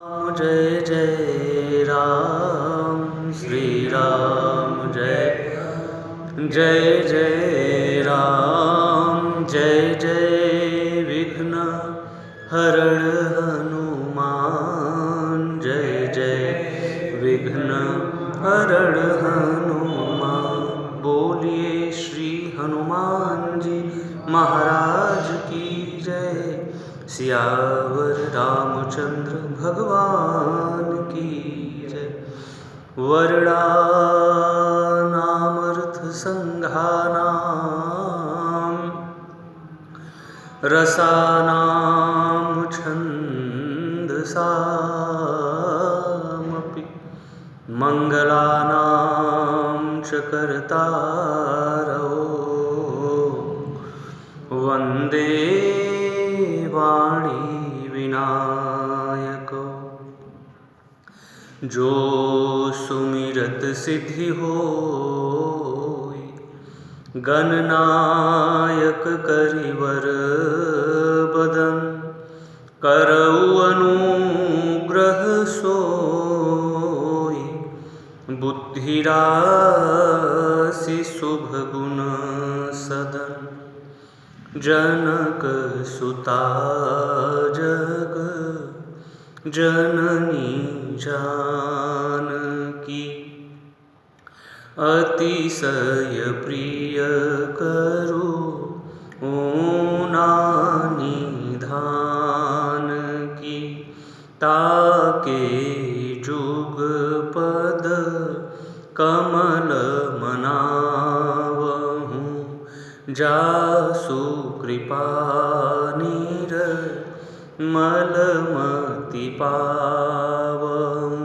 जय जय राम श्री राम जय जय जय राम जय जय विघ्न हरण हनुमान जय जय विघ्न हरण हनुमान। बोलिए श्री हनुमान जी महाराज की जय। सियावर रामचंद्र भगवान की जय। वर्णानामर्थ संघानां रसानां छन्दसामपि मंगलानां च कर्तारौ वन्दे वाणी विनायको। जो सुमिरत सिद्धि होय गणनायक करिवर बदन। करऊ अनुग्रह सोय बुद्धि राशि शुभ गुण सदन। जनक सुता जग जननी जानकी। अतिशय प्रिय करु निधान की। ताके जुग पद कमल मनावहु। जासु कृपा निर्मलमति पावहु।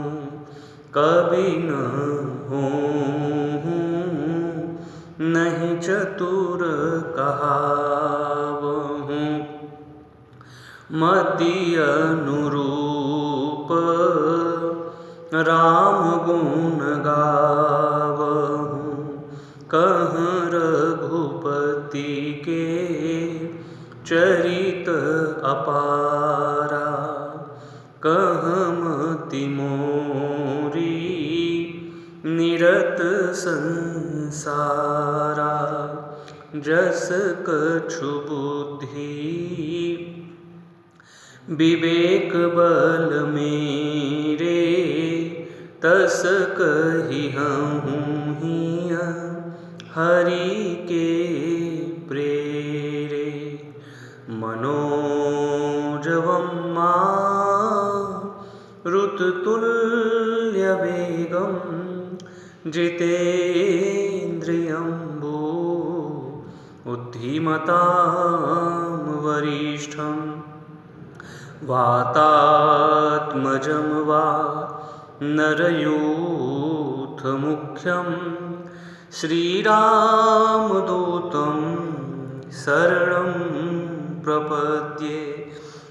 कबि नहुँ नहीं चतुर कहावहु। मति अनुरूप राम गुण गावहु। कहँ रघुपति के चरित अपारा। कहँ मति मोरी निरत संसारा। जस कछु बुद्धि विवेक बल मेरे। तस कहिहूँ हिया हरि के प्रेरे। मनोजवं मारुततुल्यवेगं जितेन्द्रियं बुद्धिमतां वरिष्ठं। वातात्मजं वानरयूथमुख्यं। श्रीरामदूतं शरणं प्रपद्ये।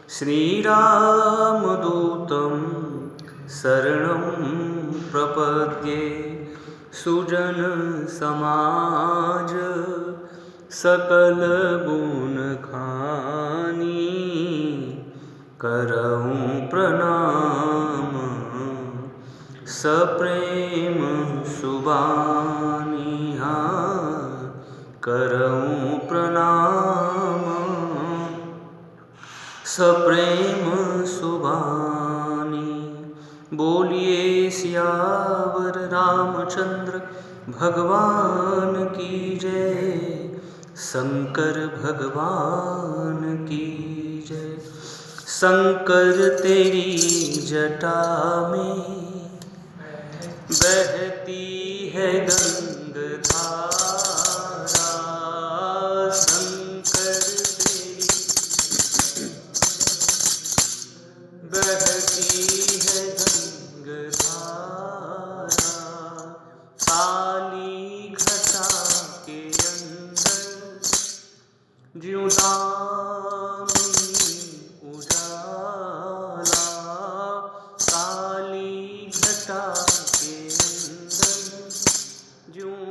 श्रीरामदूतं शरणं प्रपद्ये। सुजन समाज सकल गुण खानी। करऊँ प्रणाम सप्रेम सुबानिहा। करऊँ प्रणाम सप्रेम सुबानी। बोलिए सियावर रामचंद्र भगवान की जय। शंकर भगवान की जय। शंकर तेरी जटा में बहती है गंगधारा। शंकर तेरी बहती है गंगधारा। काली घटा के अंदर ज्यों दामिनी उजाला। काली घटा के अंदर ज्यों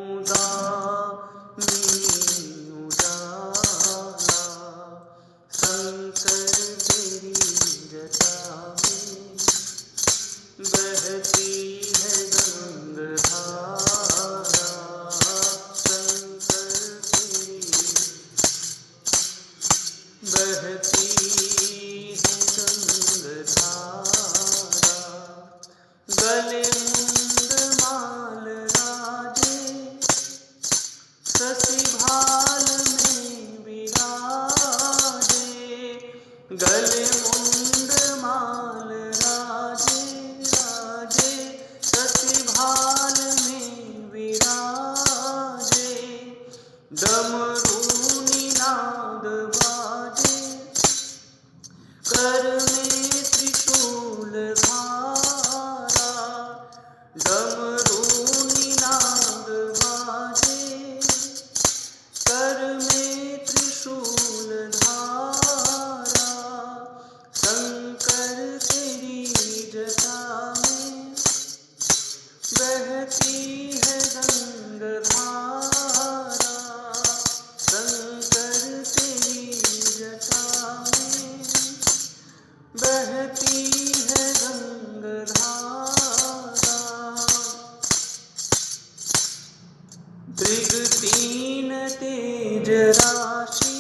तेज राशि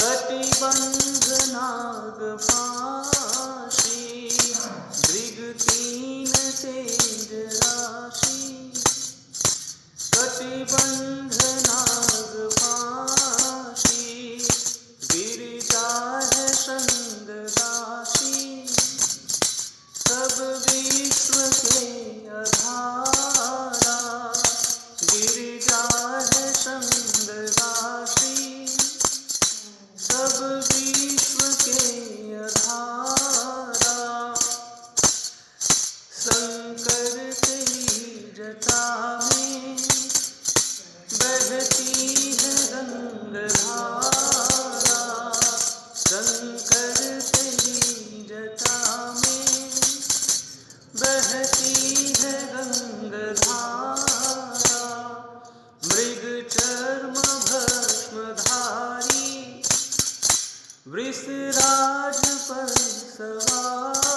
कटिबंध नाग पाशी मृग तीन तेज राशि कटिबंध नाग पाशी गिरिजा है संग दासी सब विश्व के आधारा गिरिजा है संग दासी सब विश्व के आधारा शंकर तेरी जटा में बहती है गंगाधारा शंकर तेरी जटा में बहती है गंगाधारा मृग चर्म भस्मधारी वृषराज पर सवारी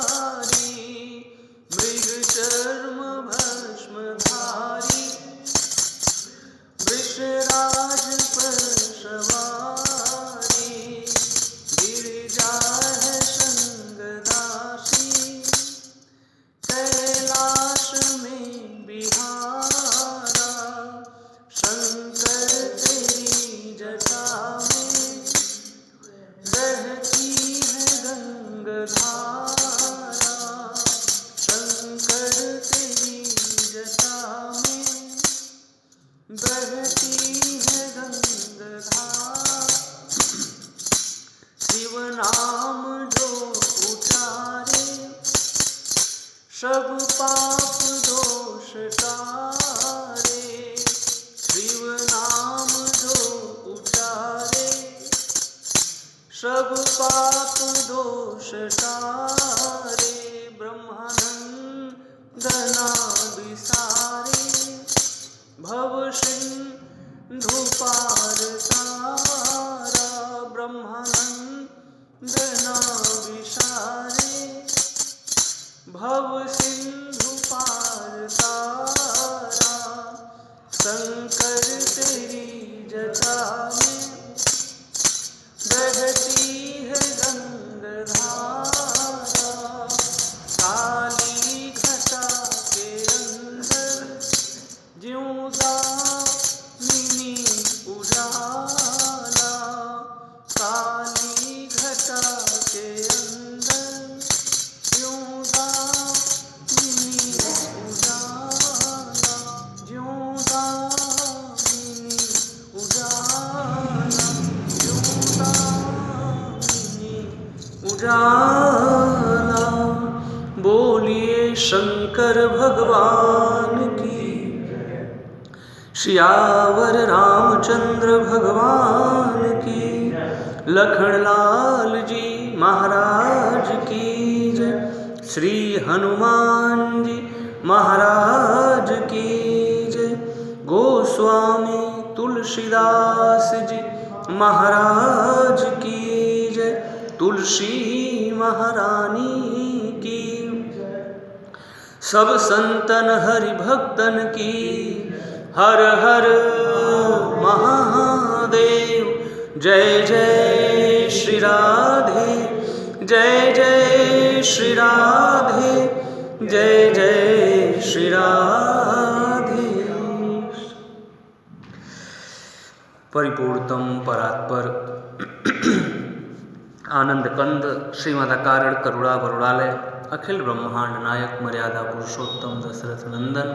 मृग चर्म भस्मधारी वृषराज पर सवारी गिरिजा है संगदासी कैलाश में बिहारा शंकर तेरी जटा में बहती है गंगाधारा शंकर तेरी जटा में बहती है गंगाधारा शिव नाम जो उचारे सब पाप दोष टारे शिव नाम जो उचारे सब पाप दोष टारे ब्रह्मानंद नादि सारे भव सिंधु पार तारा ब्रह्मानंद नादि सारे भव सिंधु पार तारा शंकर तेरी जटा में बहती है गंगाधारा काली घटा के अंदर ज्यों दामिनी उजाला काली घटा के अंदर ज्यों दामिनी उजाला ज्यों दामिनी उजाला ज्यों दामिनी उजाला बोलिए शंकर भगवान की सियावर रामचंद्र भगवान की लखनलाल जी महाराज की जय श्री हनुमान जी महाराज की जय गोस्वामी तुलसीदास जी महाराज की जय तुलसी महारानी की सब संतन हरि भक्तन की हर हर महादेव जय जय श्री राधे जय जय श्री राधे जय जय श्री राधे। परिपूर्णतम परात्पर आनंद कंद श्रीमदाकारण करुणा वरुणालय अखिल ब्रह्मांड नायक मर्यादा पुरुषोत्तम दशरथ नंदन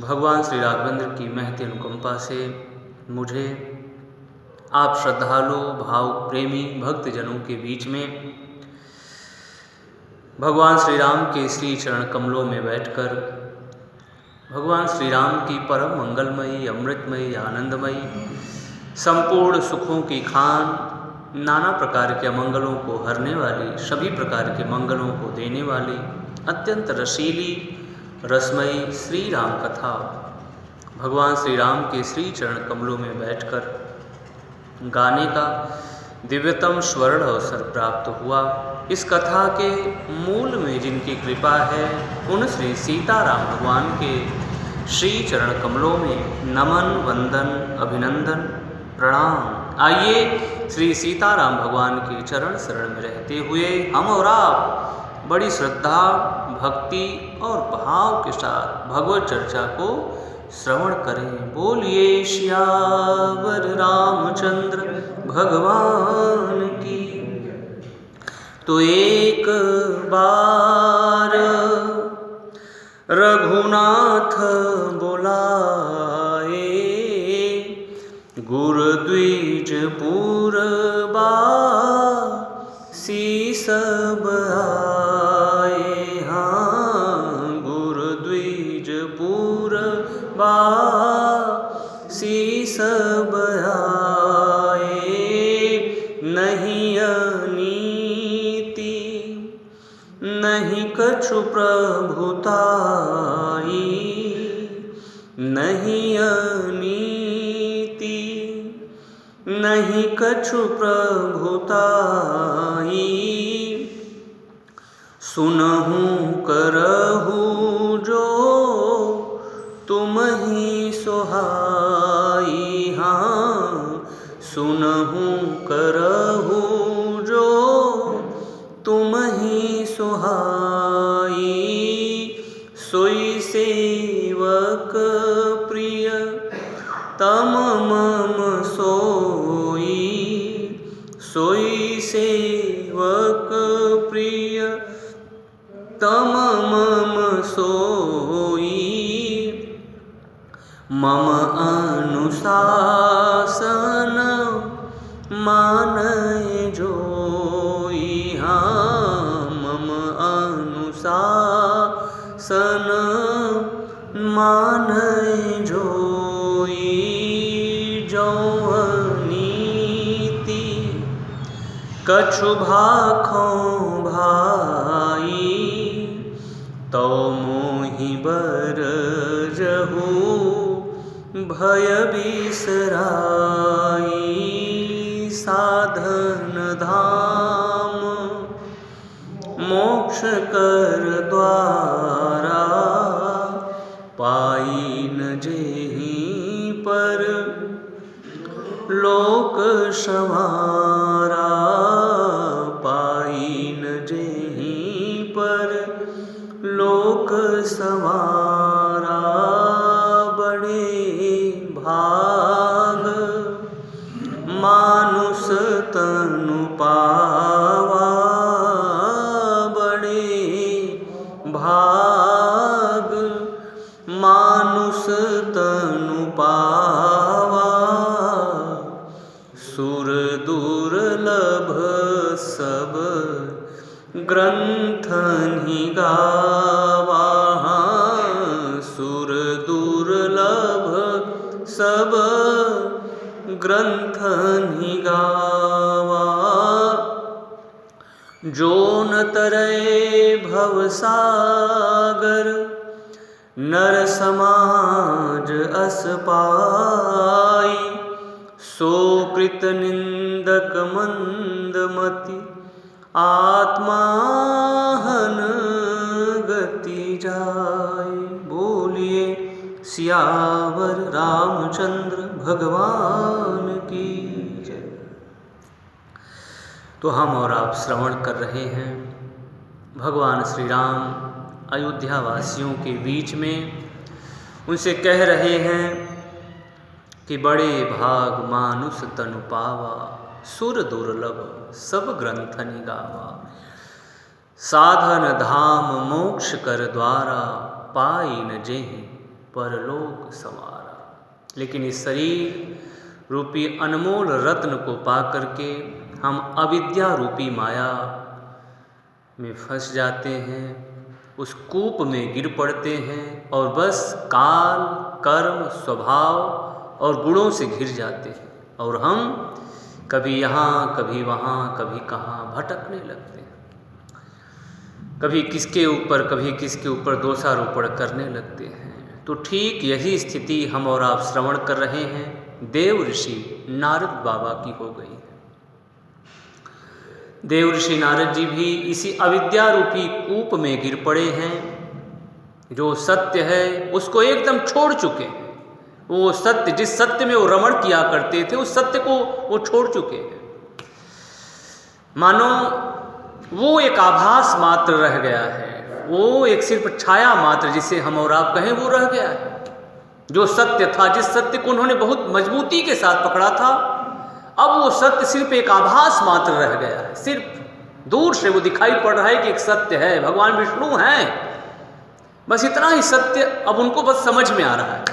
भगवान श्री राघवेंद्र की महती अनुकंपा से मुझे आप श्रद्धालु भाव प्रेमी भक्तजनों के बीच में भगवान श्री राम के श्री चरण कमलों में बैठकर भगवान श्री राम की परम मंगलमयी अमृतमयी आनंदमयी संपूर्ण सुखों की खान नाना प्रकार के अमंगलों को हरने वाली सभी प्रकार के मंगलों को देने वाली अत्यंत रसीली रसमयी श्री राम कथा भगवान श्री राम के श्री चरण कमलों में बैठकर गाने का दिव्यतम स्वर्ण अवसर प्राप्त हुआ। इस कथा के मूल में जिनकी कृपा है उन श्री सीताराम भगवान के श्री चरण कमलों में नमन, वंदन, अभिनंदन, प्रणाम। आइए श्री सीताराम भगवान के चरण शरण में रहते हुए हम और आप बड़ी श्रद्धा, भक्ति और भाव के साथ भगवत चर्चा को श्रवण करें। बोलिए सियावर रामचंद्र भगवान की। तो एक बार रघुनाथ बुलाए, गुरुद्विज पूरबा शीस आए। हाँ, गुरुद्विज पूरबा शीस आए। नहीं अनीति नहीं कछु प्रभुताई, नहीं अनीति नहीं कछु प्रभुताई। सुनहु करहु जो तुम ही सोहाई। हाँ, सुनहु करहु जो तुम ही सोहाई। सोई सेवक प्रिय तम मम सोई, सोई सेवक प्रिय तम मम सोई। मम अनुशासन मानय जोई। हाँ, मम अनुशासन मानय जोई। जो अनीति कछु भाखों भाई, तो मोहि बरजहु भय बिसराई। साधन धाम मोक्ष कर द्वारा, पाई न जेहि पर लोक संवारा। पाई न जेहि पर लोक संवारा। बड़े भाग मानुष तनु पावा, बड़े भाग मानुष तनु पावा। सुर दुर्लभ सब ग्रंथन ही गावा। सुर दुर्लभ सब ग्रंथन ही गावा। जो न तरै भव सागर, नर समाज अस पाई। सो कृत निंदक मंदमति, आत्माहन गति जाय। बोलिए सियावर रामचंद्र भगवान की जय। तो हम और आप श्रवण कर रहे हैं भगवान श्री राम अयोध्या वासियों के बीच में उनसे कह रहे हैं कि बड़े भाग मानुष तनु पावा, सुर दुर्लभ सब ग्रंथनि गावा। साधन धाम मोक्ष कर द्वारा, पाई न जेहि परलोक संवारा। लेकिन इस शरीर रूपी अनमोल रत्न को पा करके हम अविद्या रूपी माया में फंस जाते हैं, उस कूप में गिर पड़ते हैं और बस काल, कर्म, स्वभाव और गुणों से घिर जाते हैं और हम कभी यहाँ, कभी वहाँ, कभी कहाँ भटकने लगते हैं। कभी किसके ऊपर दोषारोपण करने लगते हैं। तो ठीक यही स्थिति हम और आप श्रवण कर रहे हैं देव ऋषि नारद बाबा की हो गई है। देव ऋषि नारद जी भी इसी अविद्या रूपी कूप में गिर पड़े हैं। जो सत्य है उसको एकदम छोड़ चुके हैं। वो सत्य, जिस सत्य में वो रमण किया करते थे, उस सत्य को वो छोड़ चुके हैं। मानो वो एक आभास मात्र रह गया है, वो एक सिर्फ छाया मात्र, जिसे हम और आप कहें, वो रह गया है। जो सत्य था, जिस सत्य को उन्होंने बहुत मजबूती के साथ पकड़ा था, अब वो सत्य सिर्फ एक आभास मात्र रह गया है। सिर्फ दूर से वो दिखाई पड़ रहा है कि एक सत्य है, भगवान विष्णु हैं, बस इतना ही सत्य अब उनको बस समझ में आ रहा है।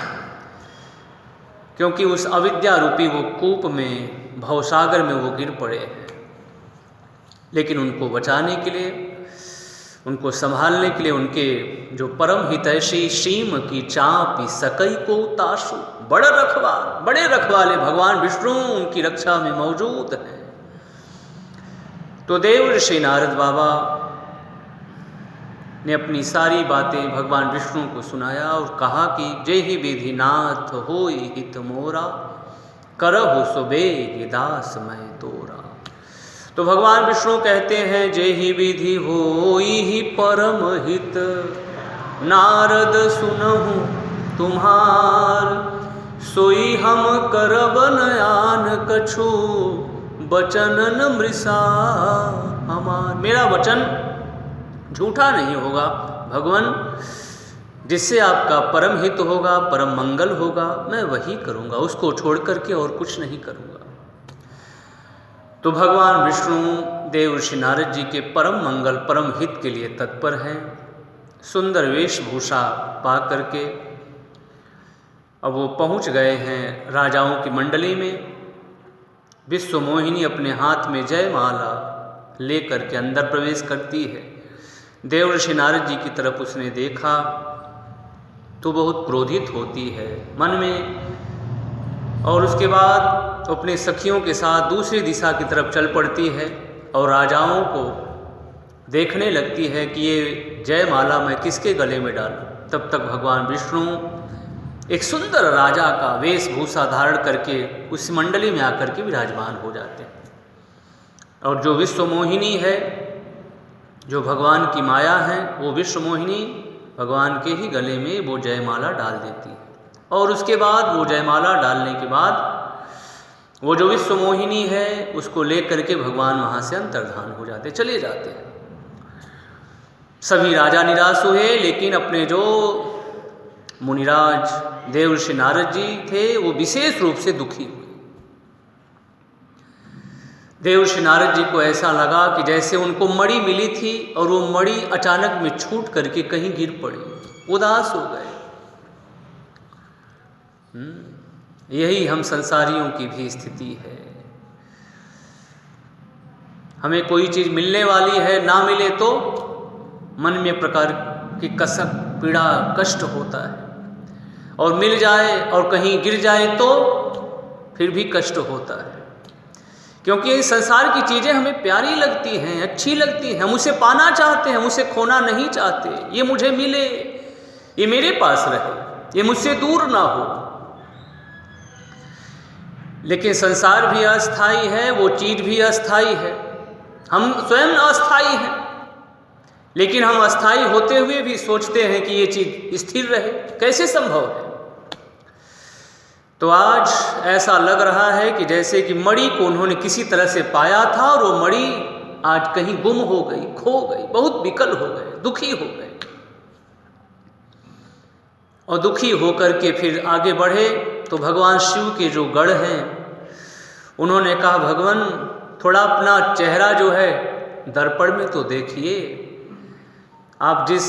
क्योंकि उस अविद्या रूपी वो कूप में, भवसागर में वो गिर पड़े हैं। लेकिन उनको बचाने के लिए, उनको संभालने के लिए उनके जो परम हितैषी शीम की चापी सकई को ताशु, बड़े रखवाले भगवान विष्णु उनकी रक्षा में मौजूद हैं। तो देव ऋषि नारद बाबा ने अपनी सारी बातें भगवान विष्णु को सुनाया और कहा कि जेहि विधि नाथ होई हित मोरा, करहु सुबेग दास मैं तोरा। तो भगवान विष्णु कहते हैं, जेहि विधि होई ही परम हित, नारद सुनहु तुम्हार, सोई हम करब नयान कछु, बचनन मृषा हमार। मेरा वचन झूठा नहीं होगा भगवान, जिससे आपका परम हित होगा, परम मंगल होगा, मैं वही करूँगा, उसको छोड़ करके और कुछ नहीं करूँगा। तो भगवान विष्णु देव ऋषि नारद जी के परम मंगल, परम हित के लिए तत्पर हैं। सुंदर वेशभूषा पा करके अब वो पहुंच गए हैं राजाओं की मंडली में। विश्व मोहिनी अपने हाथ में जयमाला लेकर के अंदर प्रवेश करती है। देव ऋषि नारद जी की तरफ उसने देखा तो बहुत क्रोधित होती है मन में, और उसके बाद अपने सखियों के साथ दूसरी दिशा की तरफ चल पड़ती है और राजाओं को देखने लगती है कि ये जयमाला मैं किसके गले में डालूं। तब तक भगवान विष्णु एक सुंदर राजा का वेशभूषा धारण करके उस मंडली में आकर के विराजमान हो जाते हैं। और जो विश्व मोहिनी है, जो भगवान की माया है, वो विश्व मोहिनी भगवान के ही गले में वो जयमाला डाल देती है। और उसके बाद वो जयमाला डालने के बाद वो जो विश्व मोहिनी है उसको लेकर के भगवान वहाँ से अंतर्धान हो जाते, चले जाते हैं। सभी राजा निराश हुए, लेकिन अपने जो मुनिराज देव ऋषि नारद जी थे वो विशेष रूप से दुखी हुए। देव ऋषि नारद जी को ऐसा लगा कि जैसे उनको मणि मिली थी और वो मणि अचानक में छूट करके कहीं गिर पड़ी, उदास हो गए। यही हम संसारियों की भी स्थिति है। हमें कोई चीज़ मिलने वाली है, ना मिले तो मन में प्रकार की कसक, पीड़ा, कष्ट होता है, और मिल जाए और कहीं गिर जाए तो फिर भी कष्ट होता है। क्योंकि इस संसार की चीज़ें हमें प्यारी लगती हैं, अच्छी लगती हैं, हम उसे पाना चाहते हैं, हम उसे खोना नहीं चाहते। ये मुझे मिले, ये मेरे पास रहे, ये मुझसे दूर ना हो। लेकिन संसार भी अस्थाई है, वो चीज़ भी अस्थाई है, हम स्वयं अस्थाई हैं। लेकिन हम अस्थाई होते हुए भी सोचते हैं कि ये चीज़ स्थिर रहे, कैसे संभव है? तो आज ऐसा लग रहा है कि जैसे कि मणि को उन्होंने किसी तरह से पाया था और वो मणि आज कहीं गुम हो गई, खो गई, बहुत विकल हो गए, दुखी हो गए। और दुखी होकर के फिर आगे बढ़े तो भगवान शिव के जो गढ़ हैं उन्होंने कहा, भगवान थोड़ा अपना चेहरा जो है दर्पण में तो देखिए, आप जिस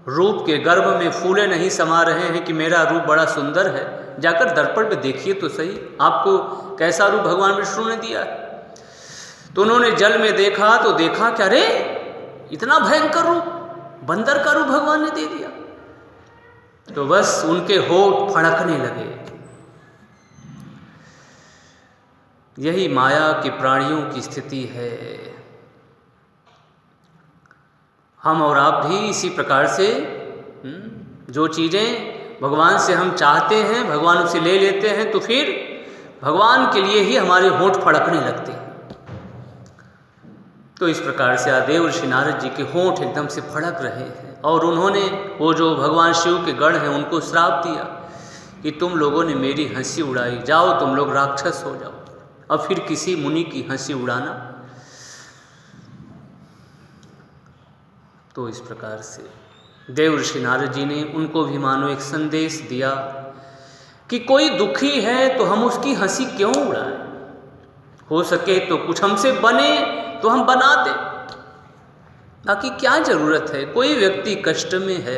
रूप के गर्भ में फूले नहीं समा रहे हैं कि मेरा रूप बड़ा सुंदर है, जाकर दर्पण में देखिए तो सही, आपको कैसा रूप भगवान विष्णु ने दिया है। तो उन्होंने जल में देखा तो देखा क्या, रे इतना भयंकर रूप, बंदर का रूप भगवान ने दे दिया। तो बस उनके होठ फड़कने लगे। यही माया के प्राणियों की स्थिति है। हम और आप भी इसी प्रकार से जो चीज़ें भगवान से हम चाहते हैं, भगवान उसे ले लेते हैं, तो फिर भगवान के लिए ही हमारे होंठ फड़कने लगते हैं। तो इस प्रकार से आदेव ऋषि नारद जी के होंठ एकदम से फड़क रहे हैं और उन्होंने वो जो भगवान शिव के गण हैं उनको श्राप दिया कि तुम लोगों ने मेरी हंसी उड़ाई, जाओ तुम लोग राक्षस हो जाओ, अब फिर किसी मुनि की हंसी उड़ाना। तो इस प्रकार से देव ऋषि नारद जी ने उनको भी मानो एक संदेश दिया कि कोई दुखी है तो हम उसकी हंसी क्यों उड़ाएं, हो सके तो कुछ हमसे बने तो हम बना दें, बाकी क्या ज़रूरत है, कोई व्यक्ति कष्ट में है।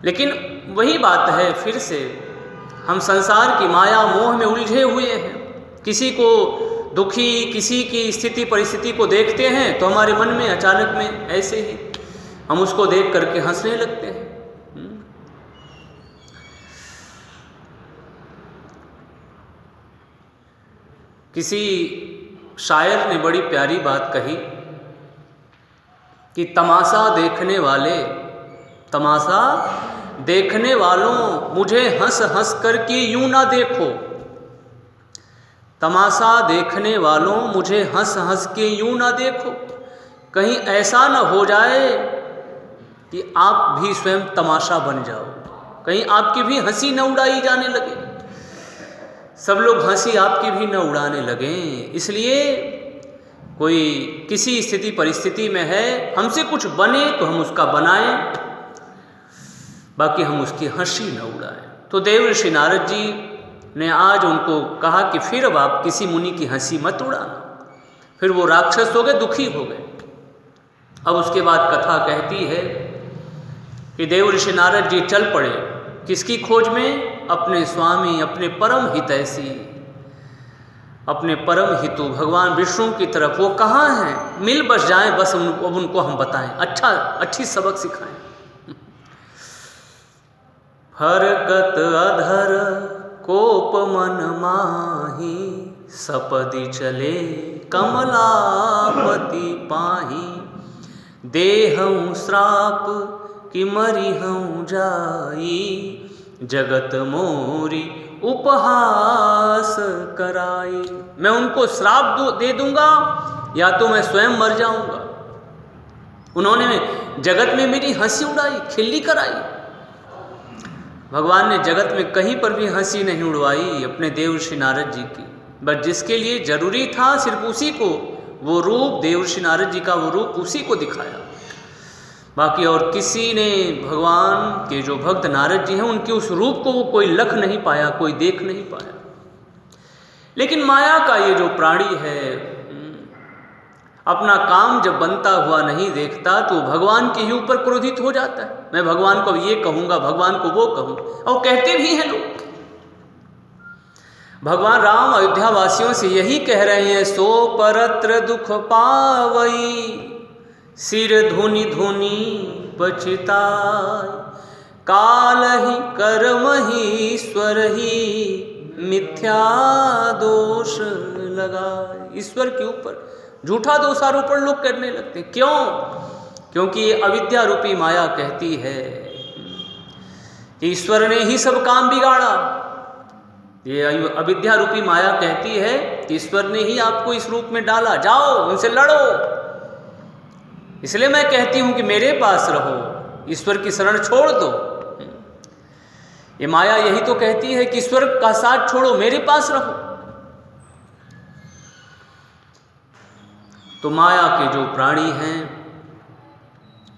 लेकिन वही बात है, फिर से हम संसार की माया मोह में उलझे हुए हैं, किसी को दुखी, किसी की स्थिति परिस्थिति को देखते हैं तो हमारे मन में अचानक में ऐसे ही हम उसको देख करके हंसने लगते हैं। किसी शायर ने बड़ी प्यारी बात कही कि तमाशा देखने वालों मुझे हंस हंस करके यूं ना देखो, तमाशा देखने वालों मुझे हंस हंस के यूं ना देखो, कहीं ऐसा न हो जाए कि आप भी स्वयं तमाशा बन जाओ, कहीं आपकी भी हंसी न उड़ाई जाने लगे, सब लोग हंसी आपकी भी न उड़ाने लगें। इसलिए कोई किसी स्थिति परिस्थिति में है, हमसे कुछ बने तो हम उसका बनाएं, बाकी हम उसकी हंसी न उड़ाएं। तो देव ऋषि नारद जी ने आज उनको कहा कि फिर अब आप किसी मुनि की हंसी मत उड़ाना। फिर वो राक्षस हो गए, दुखी हो गए। अब उसके बाद कथा कहती है कि देव ऋषि नारद जी चल पड़े किसकी खोज में? अपने स्वामी, अपने परम हितैषी, अपने परम हितु भगवान विष्णु की तरफ। वो कहाँ हैं? मिल बस जाएं, बस अब उनको हम बताएं, अच्छी सबक सिखाएं। हरकत अधर कोप मन माही, सपदि चले कमलापति पाही, देहऊँ श्राप कि मरिहऊँ जाई, जगत मोरी उपहास कराई। मैं उनको श्राप दे दूंगा या तो मैं स्वयं मर जाऊंगा। उन्होंने जगत में मेरी हंसी उड़ाई, खिल्ली कराई। भगवान ने जगत में कहीं पर भी हंसी नहीं उड़वाई अपने देव ऋषि नारद जी की, बस जिसके लिए जरूरी था सिर्फ उसी को वो रूप, देव ऋषि नारद जी का वो रूप उसी को दिखाया। बाकी और किसी ने भगवान के जो भक्त नारद जी हैं उनके उस रूप को वो कोई लख नहीं पाया, कोई देख नहीं पाया। लेकिन माया का ये जो प्राणी है अपना काम जब बनता हुआ नहीं देखता तो भगवान के ही ऊपर क्रोधित हो जाता है। मैं भगवान को ये कहूँगा, भगवान को वो कहूँ, और कहते भी हैं लोग। भगवान राम अयोध्या वासियों से यही कह रहे हैं, सो परत्र दुख पावई, सिर धुनि धुनि पछताय, काल ही कर्म ही ईश्वर ही मिथ्या दोष लगाए। ईश्वर के ऊपर झूठा दोषारोपण लोग करने लगते हैं। क्यों? क्योंकि ये अविद्या रूपी माया कहती है कि ईश्वर ने ही सब काम बिगाड़ा। ये अविद्या रूपी माया कहती है कि ईश्वर ने ही आपको इस रूप में डाला, जाओ उनसे लड़ो। इसलिए मैं कहती हूं कि मेरे पास रहो, ईश्वर की शरण छोड़ दो। ये माया यही तो कहती है कि ईश्वर का साथ छोड़ो, मेरे पास रहो। तो माया के जो प्राणी हैं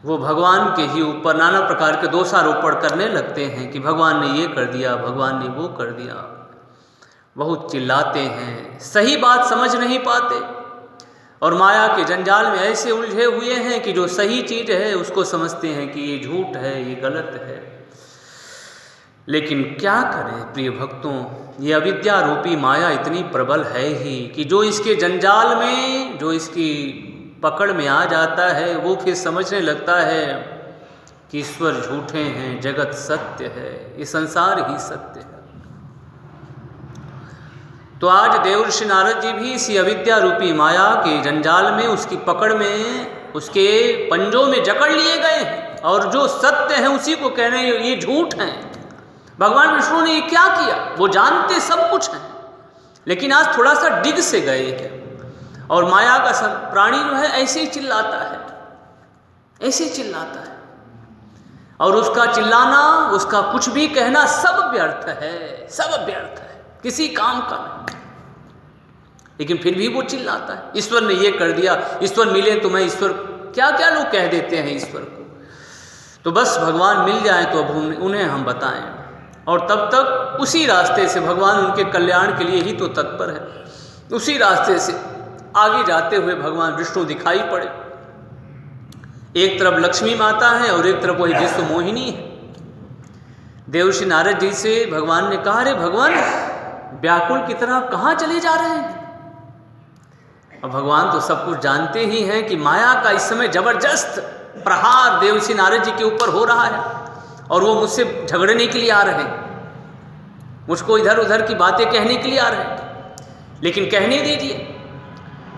वो भगवान के ही ऊपर नाना प्रकार के दोषारोपण करने लगते हैं कि भगवान ने ये कर दिया, भगवान ने वो कर दिया। बहुत चिल्लाते हैं, सही बात समझ नहीं पाते और माया के जंजाल में ऐसे उलझे हुए हैं कि जो सही चीज़ है उसको समझते हैं कि ये झूठ है, ये गलत है। लेकिन क्या करें प्रिय भक्तों, ये अविद्या रूपी माया इतनी प्रबल है ही कि जो इसके जंजाल में, जो इसकी पकड़ में आ जाता है वो फिर समझने लगता है कि ईश्वर झूठे हैं, जगत सत्य है, ये संसार ही सत्य है। तो आज देव ऋषि नारद जी भी इसी अविद्या रूपी माया के जंजाल में, उसकी पकड़ में, उसके पंजों में जकड़ लिए गए हैं और जो सत्य है उसी को कह रहे हैं ये झूठ है। भगवान विष्णु ने ये क्या किया? वो जानते सब कुछ है, लेकिन आज थोड़ा सा डिग से गए हैं और माया का प्राणी जो है ऐसे ही चिल्लाता है, ऐसे ही चिल्लाता है, और उसका चिल्लाना, उसका कुछ भी कहना सब व्यर्थ है, सब व्यर्थ है, किसी काम का नहीं। लेकिन फिर भी वो चिल्लाता है, ईश्वर ने ये कर दिया, ईश्वर मिले तो मैं ईश्वर, क्या क्या लोग कह देते हैं ईश्वर को। तो बस भगवान मिल जाए तो अब उन्हें हम बताएं, और तब तक उसी रास्ते से भगवान उनके कल्याण के लिए ही तो तत्पर है। उसी रास्ते से आगे जाते हुए भगवान विष्णु दिखाई पड़े। एक तरफ लक्ष्मी माता है और एक तरफ वही विश्व मोहिनी है। देवर्षि नारद जी से भगवान ने कहा, अरे भगवान, व्याकुल की तरह कहाँ चले जा रहे हैं? और भगवान तो सब कुछ जानते ही हैं कि माया का इस समय जबरदस्त प्रहार देवर्षि नारद जी के ऊपर हो रहा है, और वो मुझसे झगड़ने के लिए आ रहे हैं, मुझको इधर उधर की बातें कहने के लिए आ रहे हैं। लेकिन कहने दीजिए,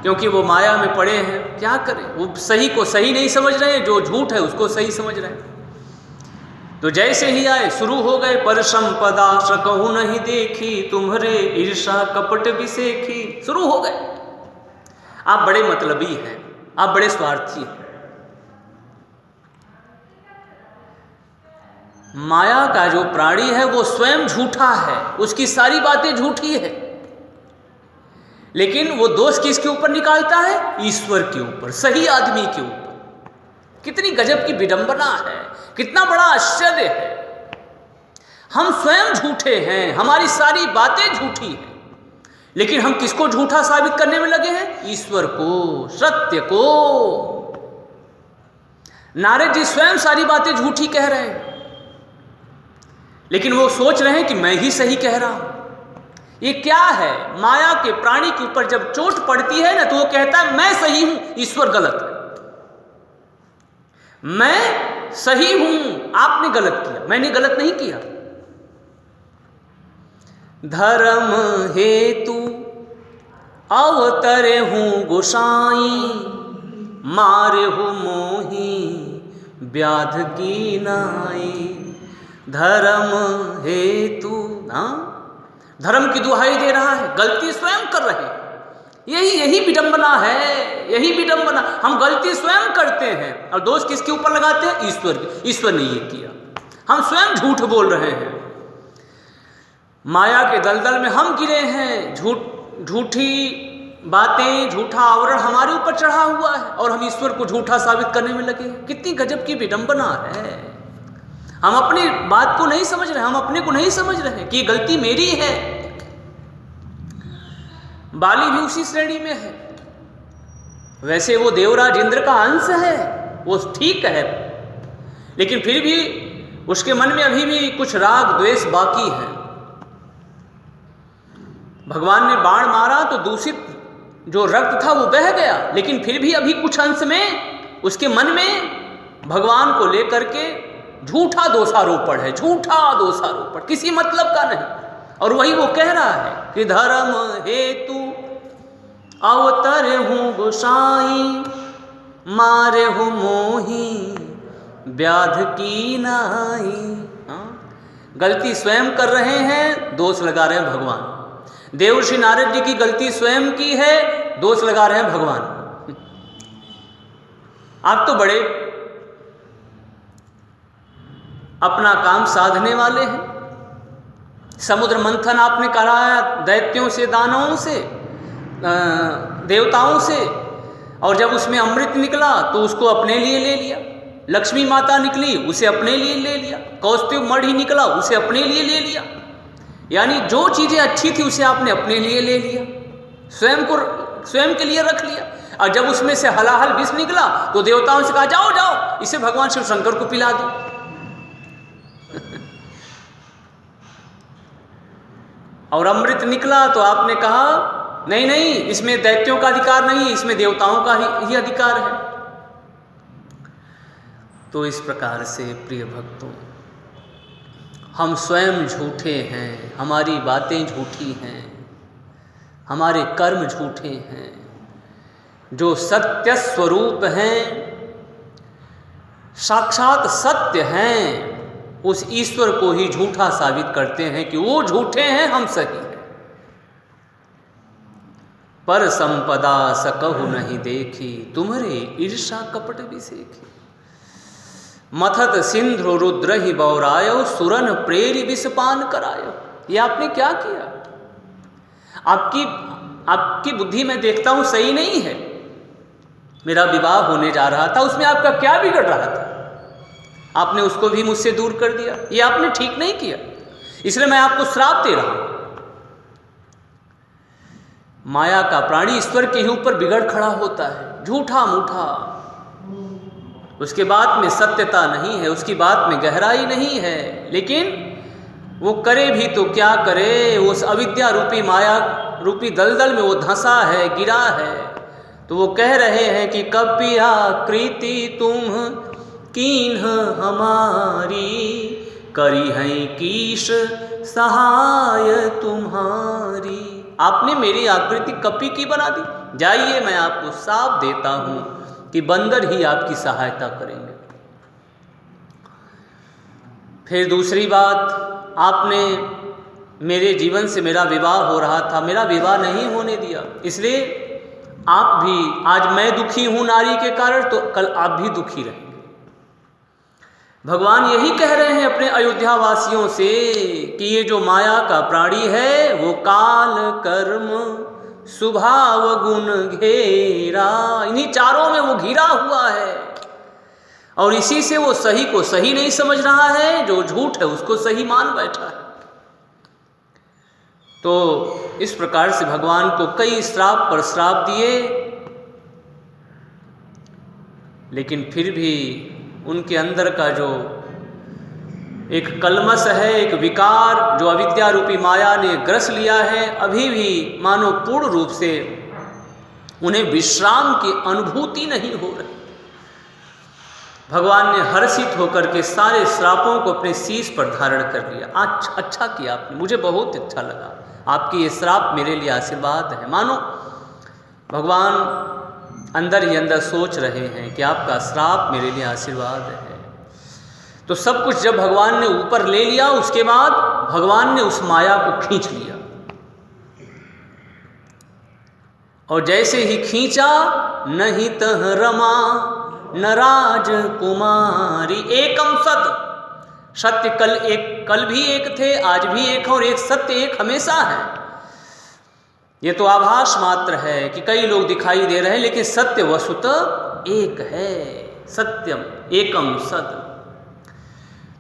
क्योंकि वो माया में पड़े हैं, क्या करें, वो सही को सही नहीं समझ रहे हैं, जो झूठ है उसको सही समझ रहे हैं। तो जैसे ही आए शुरू हो गए, पर संपदा सकहु नहीं देखी, तुम्हारे ईर्षा कपट विसेखी। शुरू हो गए, आप बड़े मतलबी हैं, आप बड़े स्वार्थी हैं। माया का जो प्राणी है वो स्वयं झूठा है, उसकी सारी बातें झूठी है, लेकिन वो दोष किसके ऊपर निकालता है? ईश्वर के ऊपर, सही आदमी के ऊपर। कितनी गजब की विडंबना है, कितना बड़ा आश्चर्य है। हम स्वयं झूठे हैं, हमारी सारी बातें झूठी हैं, लेकिन हम किसको झूठा साबित करने में लगे हैं? ईश्वर को, सत्य को। नारद जी स्वयं सारी बातें झूठी कह रहे हैं, लेकिन वो सोच रहे हैं कि मैं ही सही कह रहा हूं। ये क्या है? माया के प्राणी के ऊपर जब चोट पड़ती है ना, तो वो कहता है मैं सही हूं, ईश्वर गलत है। मैं सही हूं, आपने गलत किया, मैंने गलत नहीं किया। धर्म हेतु अवतरे हूं गोसाई, मारे हूं मोही व्याध की नाई। धर्म हेतु, धर्म की दुहाई दे रहा है, गलती स्वयं कर रहे हैं। यही विडंबना है, यही विडंबना। हम गलती स्वयं करते हैं और दोष किसके ऊपर लगाते हैं? ईश्वर ने ये किया। हम स्वयं झूठ बोल रहे हैं, माया के दलदल में हम गिरे हैं। झूठी बातें, झूठा आवरण हमारे ऊपर चढ़ा हुआ है, और हम ईश्वर को झूठा साबित करने में लगे हैं। कितनी गजब की विडंबना है। हम अपनी बात को नहीं समझ रहे, हम अपने को नहीं समझ रहे कि गलती मेरी है। बाली भी उसी श्रेणी में है। वैसे वो देवराज इंद्र का अंश है, वो ठीक है, लेकिन फिर भी उसके मन में अभी भी कुछ राग द्वेष बाकी है। भगवान ने बाण मारा तो दूषित जो रक्त था वो बह गया, लेकिन फिर भी अभी कुछ अंश में उसके मन में भगवान को लेकर के झूठा दोषारोपण है, झूठा दोषारोपण, किसी मतलब का नहीं। और वही वो कह रहा है कि धर्म हेतु अवतरे हूं गोसाई, मारे हूं मोही व्याध की नाई। गलती स्वयं कर रहे हैं, दोष लगा रहे हैं भगवान। देवर्षि नारद जी की गलती स्वयं की है, दोष लगा रहे हैं भगवान। आप तो बड़े अपना काम साधने वाले हैं। समुद्र मंथन आपने कराया दैत्यों से, दानवों से, देवताओं से, और जब उसमें अमृत निकला तो उसको अपने लिए ले लिया। लक्ष्मी माता निकली, उसे अपने लिए ले लिया। कौस्तुभ मणि निकला, उसे अपने लिए ले लिया। यानी जो चीज़ें अच्छी थी उसे आपने अपने लिए ले लिया, स्वयं के लिए रख लिया। और जब उसमें से हलाहल विष निकला तो देवताओं से कहा जाओ जाओ, इसे भगवान शिव शंकर को पिला दो। और अमृत निकला तो आपने कहा नहीं नहीं, इसमें दैत्यों का अधिकार नहीं, इसमें देवताओं का ही अधिकार है। तो इस प्रकार से प्रिय भक्तों, हम स्वयं झूठे हैं, हमारी बातें झूठी हैं, हमारे कर्म झूठे हैं। जो सत्य स्वरूप हैं, साक्षात सत्य हैं, उस ईश्वर को ही झूठा साबित करते हैं कि वो झूठे हैं, हम सही हैं। पर संपदा सकहु नहीं देखी, तुम्हारे ईर्षा कपट विसेखी। मथत सिंधु रुद्र ही बौरायो, सुरन प्रेरी विषपान करायो। ये आपने क्या किया? आपकी बुद्धि में देखता हूं सही नहीं है। मेरा विवाह होने जा रहा था, उसमें आपका क्या बिगड़ रहा था? आपने उसको भी मुझसे दूर कर दिया। ये आपने ठीक नहीं किया, इसलिए मैं आपको श्राप दे रहा हूं। माया का प्राणी ईश्वर के ही ऊपर बिगड़ खड़ा होता है, झूठा मूठा। उसके बात में सत्यता नहीं है, उसकी बात में गहराई नहीं है, लेकिन वो करे भी तो क्या करे, उस अविद्या रूपी माया रूपी दलदल में वो धंसा है, गिरा है। तो वो कह रहे हैं कि कपिया कृति तुम कीन्ह हमारी, करी है कीश सहाय तुम्हारी। आपने मेरी आकृति कपि की बना दी। जाइए, मैं आपको साफ देता हूं कि बंदर ही आपकी सहायता करेंगे। फिर दूसरी बात, आपने मेरे जीवन से, मेरा विवाह हो रहा था, मेरा विवाह नहीं होने दिया। इसलिए आप भी, आज मैं दुखी हूं नारी के कारण, तो कल आप भी दुखी रहेंगे। भगवान यही कह रहे हैं अपने अयोध्या वासियों से कि ये जो माया का प्राणी है वो काल कर्म स्वभाव गुण घेरा, इन्हीं चारों में वो घिरा हुआ है। और इसी से वो सही को सही नहीं समझ रहा है, जो झूठ है उसको सही मान बैठा है। तो इस प्रकार से भगवान को कई श्राप पर श्राप दिए, लेकिन फिर भी उनके अंदर का जो एक कलमश है, एक विकार जो अविद्या रूपी माया ने ग्रस लिया है, अभी भी मानो पूर्ण रूप से उन्हें विश्राम की अनुभूति नहीं हो रही। भगवान ने हर्षित होकर के सारे श्रापों को अपने शीश पर धारण कर लिया। अच्छा किया आपने, मुझे बहुत अच्छा लगा। आपके ये श्राप मेरे लिए आशीर्वाद है। मानो भगवान अंदर ही अंदर सोच रहे हैं कि आपका श्राप मेरे लिए आशीर्वाद है। तो सब कुछ जब भगवान ने ऊपर ले लिया, उसके बाद भगवान ने उस माया को खींच लिया। और जैसे ही खींचा, नहीं तह रमा न राजकुमारी। एकम सत, सत्य कल भी एक थे, आज भी एक, और एक सत्य एक हमेशा है। ये तो आभास मात्र है कि कई लोग दिखाई दे रहे हैं, लेकिन सत्य वस्तुतः एक है। सत्यम एकम सत।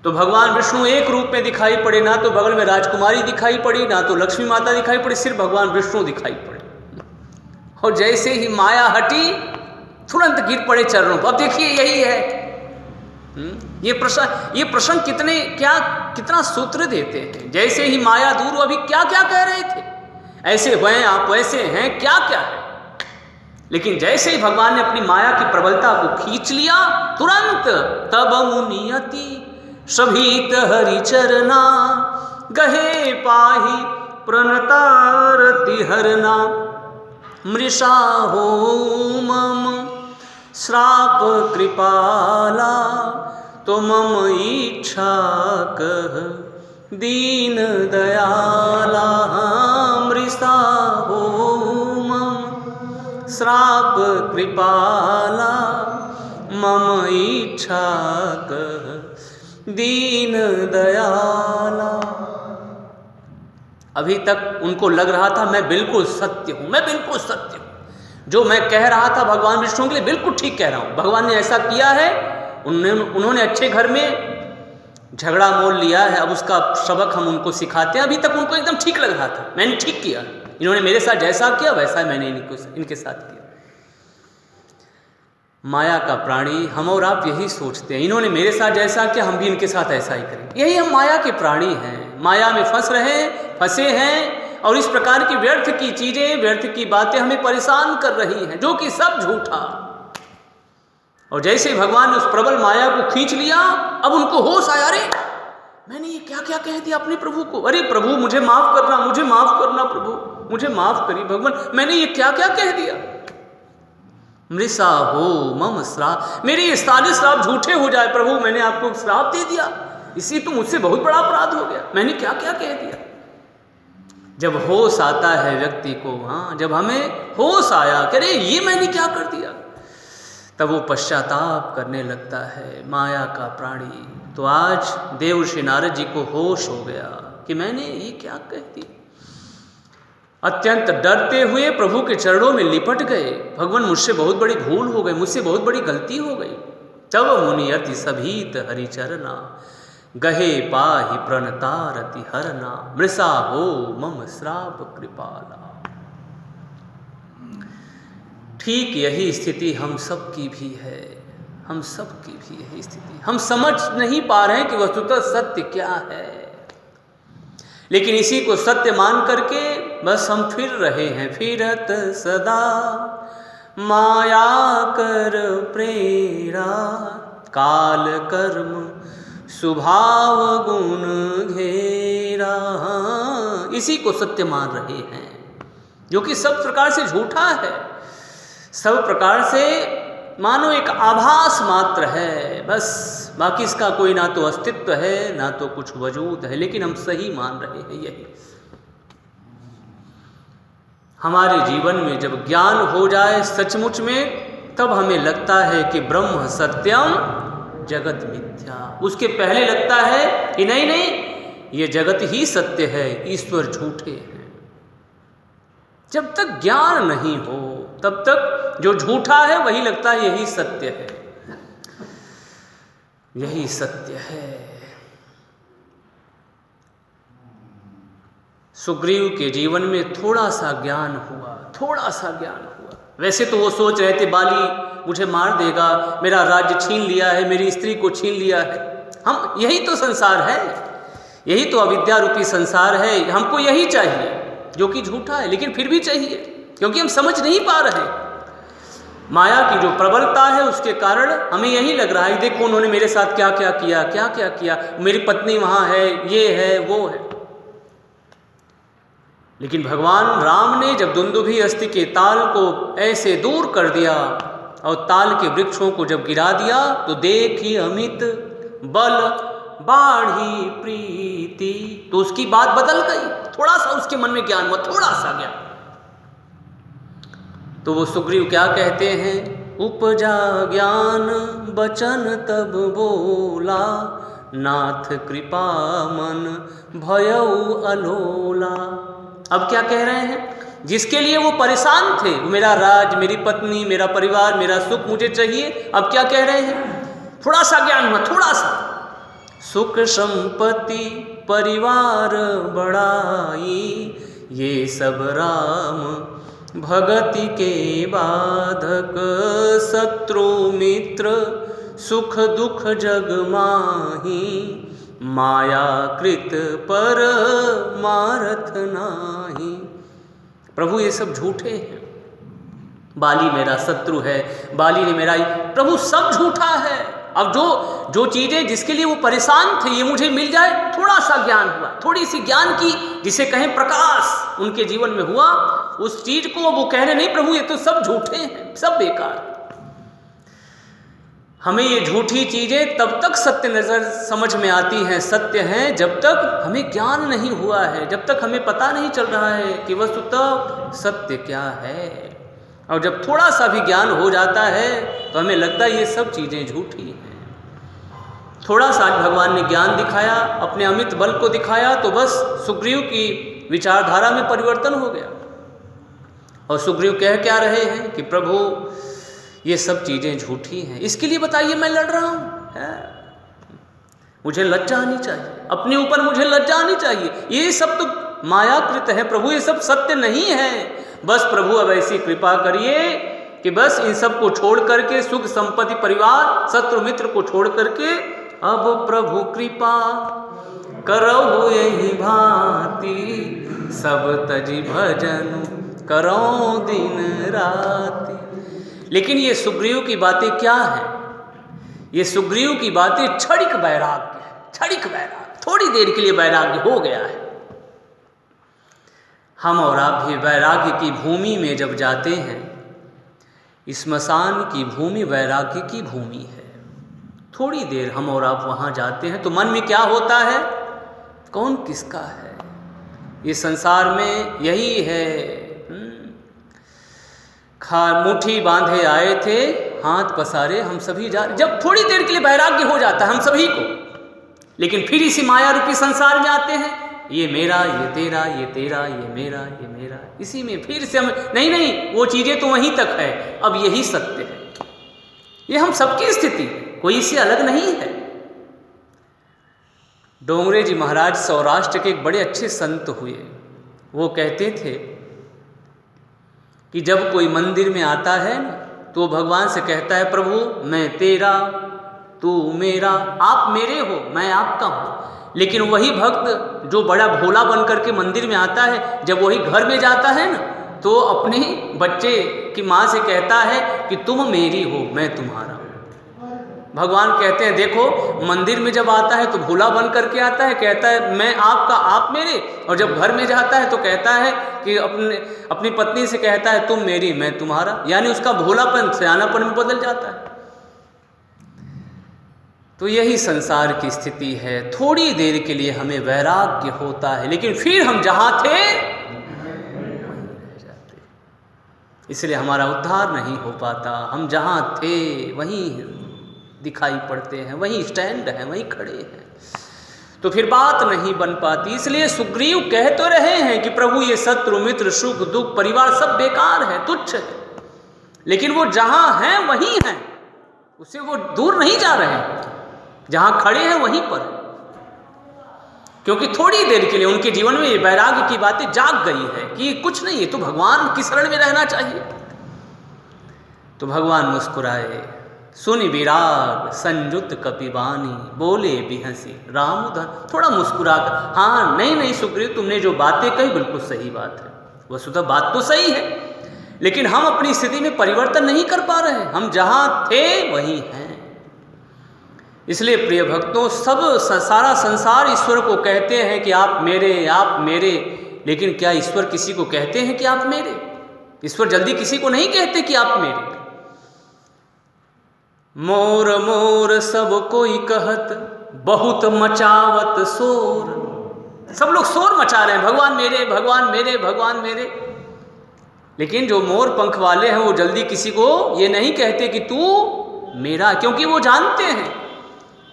तो भगवान विष्णु एक रूप में दिखाई पड़े, ना तो बगल में राजकुमारी दिखाई पड़ी, ना तो लक्ष्मी माता दिखाई पड़ी, सिर्फ भगवान विष्णु दिखाई पड़े। और जैसे ही माया हटी, तुरंत गिर पड़े चरणों पर। अब देखिए यही है। ये प्रश्न कितना सूत्र देते हैं। जैसे ही माया दूर, अभी क्या क्या कह रहे थे, ऐसे हैं आप, वैसे हैं, क्या क्या है। लेकिन जैसे ही भगवान ने अपनी माया की प्रबलता को खींच लिया, तुरंत तब मुनियति सभीत हरि चरना, गहे पाही प्रणतारति हरना, मृषा हो मम श्राप कृपाला, तो मम इच्छा कह दीन दयाला, मृषा हो मम श्राप कृपाला, मम इच्छा कह दीन दयाला। अभी तक उनको लग रहा था मैं बिल्कुल सत्य हूं, मैं बिल्कुल सत्य हूं, जो मैं कह रहा था भगवान विष्णु के लिए बिल्कुल ठीक कह रहा हूं। भगवान ने ऐसा किया है, उन्होंने अच्छे घर में झगड़ा मोल लिया है, अब उसका सबक हम उनको सिखाते हैं। अभी तक उनको एकदम ठीक लग रहा था, मैंने ठीक किया, इन्होंने मेरे साथ जैसा किया वैसा मैंने इनके साथ किया। माया का प्राणी हम और आप यही सोचते हैं, इन्होंने मेरे साथ जैसा किया, हम भी इनके साथ ऐसा ही करें। यही हम माया के प्राणी हैं, माया में फंसे हैं, और इस प्रकार की व्यर्थ की चीजें, व्यर्थ की बातें हमें परेशान कर रही हैं, जो कि सब झूठा। और जैसे भगवान ने उस प्रबल माया को खींच लिया, अब उनको होश आया, अरे मैंने ये क्या क्या कह दिया अपने प्रभु को। अरे प्रभु मुझे माफ करना, मुझे माफ करना, प्रभु मुझे माफ करिए, भगवान मैंने ये क्या क्या कह दिया। मृषा हो मम श्राप, मेरे ये सारे श्राप झूठे हो जाए प्रभु, मैंने आपको श्राप दे दिया, इसी तो मुझसे बहुत बड़ा अपराध हो गया, मैंने क्या क्या कह दिया। जब होश आता है व्यक्ति को, हाँ, जब हमें होश आया कि अरे ये मैंने क्या कर दिया, तब वो पश्चाताप करने लगता है, माया का प्राणी। तो आज देवर्षि नारद जी को होश हो गया कि मैंने ये क्या कह दिया। अत्यंत डरते हुए प्रभु के चरणों में लिपट गए, भगवान मुझसे बहुत बड़ी भूल हो गई, मुझसे बहुत बड़ी गलती हो गई। तब मुनि अति सभीत हरिचरना, गहे पाहि प्रणतारति हरना, मृषा हो मम श्राप कृपाला। ठीक यही स्थिति हम सब की भी है, हम सब की भी यही स्थिति। हम समझ नहीं पा रहे हैं कि वस्तुतः सत्य क्या है, लेकिन इसी को सत्य मान करके बस हम फिर रहे हैं, फिरत सदा माया कर प्रेरा, काल कर्म स्वभाव गुण घेरा। इसी को सत्य मान रहे हैं, जो कि सब प्रकार से झूठा है, सब प्रकार से मानो एक आभास मात्र है बस, बाकी इसका कोई ना तो अस्तित्व है ना तो कुछ वजूद है, लेकिन हम सही मान रहे हैं। यही हमारे जीवन में जब ज्ञान हो जाए सचमुच में, तब हमें लगता है कि ब्रह्म सत्यम जगत मिथ्या। उसके पहले लगता है कि नहीं नहीं, ये जगत ही सत्य है, ईश्वर झूठे हैं। जब तक ज्ञान नहीं हो तब तक जो झूठा है वही लगता है यही सत्य है, यही सत्य है। सुग्रीव के जीवन में थोड़ा सा ज्ञान हुआ, थोड़ा सा ज्ञान हुआ। वैसे तो वो सोच रहे थे बाली मुझे मार देगा, मेरा राज्य छीन लिया है, मेरी स्त्री को छीन लिया है। हम यही तो संसार है, यही तो अविद्या रूपी संसार है, हमको यही चाहिए जो कि झूठा है, लेकिन फिर भी चाहिए क्योंकि हम समझ नहीं पा रहे। माया की जो प्रबलता है उसके कारण हमें यही लग रहा है, देखो उन्होंने मेरे साथ क्या क्या किया, क्या क्या किया, मेरी पत्नी वहाँ है, ये है वो है। लेकिन भगवान राम ने जब दुंदुभी अस्थि के ताल को ऐसे दूर कर दिया और ताल के वृक्षों को जब गिरा दिया, तो देखी अमित बल बाढ़ी प्रीति, तो उसकी बात बदल गई। थोड़ा सा उसके मन में ज्ञान हुआ, थोड़ा सा ज्ञान। तो वो सुग्रीव क्या कहते हैं, उपजा ज्ञान बचन तब बोला, नाथ कृपा मन भयउ अलोला। अब क्या कह रहे हैं, जिसके लिए वो परेशान थे, मेरा राज, मेरी पत्नी, मेरा परिवार, मेरा सुख मुझे चाहिए, अब क्या कह रहे हैं, थोड़ा सा ज्ञान हुआ, थोड़ा सा। सुख संपत्ति परिवार बढ़ाई, ये सब राम भगति के बाधक, शत्रु मित्र सुख दुख जग माही, माया कृत पर मारथ नाही। प्रभु ये सब झूठे हैं, बाली मेरा शत्रु है, बाली ने मेरा, प्रभु सब झूठा है। अब जो चीज़ें जिसके लिए वो परेशान थे ये मुझे मिल जाए, थोड़ा सा ज्ञान हुआ, थोड़ी सी ज्ञान की जिसे कहें प्रकाश उनके जीवन में हुआ, उस चीज को वो कह रहे नहीं प्रभु ये तो सब झूठे हैं, सब बेकार। हमें ये झूठी चीजें तब तक सत्य नजर समझ में आती हैं, सत्य हैं, जब तक हमें ज्ञान नहीं हुआ है, जब तक हमें पता नहीं चल रहा है कि वस्तुतः सत्य क्या है। और जब थोड़ा सा भी ज्ञान हो जाता है तो हमें लगता है ये सब चीजें झूठी हैं। थोड़ा सा भगवान ने ज्ञान दिखाया, अपने अमित बल को दिखाया, तो बस सुग्रीव की विचारधारा में परिवर्तन हो गया। और सुग्रीव कह क्या रहे हैं कि प्रभु ये सब चीज़ें झूठी हैं, इसके लिए बताइए मैं लड़ रहा हूँ, मुझे लज्जा आनी चाहिए, अपने ऊपर मुझे लज्जा आनी चाहिए। ये सब तो मायाकृत है प्रभु, ये सब सत्य नहीं है। बस प्रभु अब ऐसी कृपा करिए कि बस इन सब को छोड़ करके, सुख संपत्ति परिवार शत्रु मित्र को छोड़ करके, अब प्रभु कृपा करो यही भांति, सब तजी भजन करो दिन राति। लेकिन ये सुग्रीव की बातें क्या है, ये सुग्रीव की बातें क्षणिक वैराग्य है, क्षणिक वैराग्य, थोड़ी देर के लिए वैराग्य हो गया है। हम और आप भी वैराग्य की भूमि में जब जाते हैं, स्मशान की भूमि वैराग्य की भूमि है, थोड़ी देर हम और आप वहाँ जाते हैं तो मन में क्या होता है, कौन किसका है, ये संसार में यही है। मुट्ठी बांधे आए थे, हाथ पसारे हम सभी जा। जब थोड़ी देर के लिए वैराग्य हो जाता है हम सभी को, लेकिन फिर इसी माया रूपी संसार में आते हैं, ये मेरा, ये तेरा, ये तेरा, ये मेरा, ये मेरा, इसी में फिर से हम नहीं, वो चीज़ें तो वहीं तक है, अब यही सत्य है। ये हम सबकी स्थिति, कोई इससे अलग नहीं है। डोंगरे जी महाराज सौराष्ट्र के एक बड़े अच्छे संत हुए। वो कहते थे कि जब कोई मंदिर में आता है ना, तो भगवान से कहता है, प्रभु मैं तेरा, तू मेरा, आप मेरे हो, मैं आपका हूँ। लेकिन वही भक्त जो बड़ा भोला बन करके मंदिर में आता है, जब वही घर में जाता है ना, तो अपने बच्चे की माँ से कहता है कि तुम मेरी हो, मैं तुम्हारा हूँ। भगवान कहते हैं, देखो मंदिर में जब आता है तो भोला बन करके आता है, कहता है मैं आपका, आप मेरे, और जब घर में जाता है तो कहता है कि अपनी पत्नी से कहता है तुम मेरी, मैं तुम्हारा, यानी उसका भोलापन सयानापन में बदल जाता है। तो यही संसार की स्थिति है। थोड़ी देर के लिए हमें वैराग्य होता है, लेकिन फिर हम जहाँ थे वहीं रह जाते, इसलिए हमारा उद्धार नहीं हो पाता। हम जहाँ थे वहीं दिखाई पड़ते हैं, वहीं स्टैंड हैं, वहीं खड़े हैं, तो फिर बात नहीं बन पाती। इसलिए सुग्रीव कह तो रहे हैं कि प्रभु ये शत्रु मित्र सुख दुख परिवार सब बेकार है, तुच्छ है, लेकिन वो जहाँ हैं वहीं हैं, उससे वो दूर नहीं जा रहे हैं, जहाँ खड़े हैं वहीं पर। क्योंकि थोड़ी देर के लिए उनके जीवन में ये वैराग्य की बातें जाग गई है कि कुछ नहीं है, तो भगवान की शरण में रहना चाहिए। तो भगवान मुस्कुराए, सुनि विराग संयुत कपिवानी, बोले बिहसी राम उधर। थोड़ा मुस्कुरा कर, हाँ नहीं सुग्रीव, तुमने जो बातें कही बिल्कुल सही बात है, वस्तुतः बात तो सही है, लेकिन हम अपनी स्थिति में परिवर्तन नहीं कर पा रहे हैं, हम जहाँ थे वहीं हैं। इसलिए प्रिय भक्तों, सारा संसार ईश्वर को कहते हैं कि आप मेरे, लेकिन क्या ईश्वर किसी को कहते हैं कि आप मेरे? ईश्वर जल्दी किसी को नहीं कहते कि आप मेरे। मोर मोर सब कोई कहत, बहुत मचावत शोर। सब लोग शोर मचा रहे हैं, भगवान मेरे, भगवान मेरे, भगवान मेरे, लेकिन जो मोर पंख वाले हैं वो जल्दी किसी को ये नहीं कहते कि तू मेरा, क्योंकि वो जानते हैं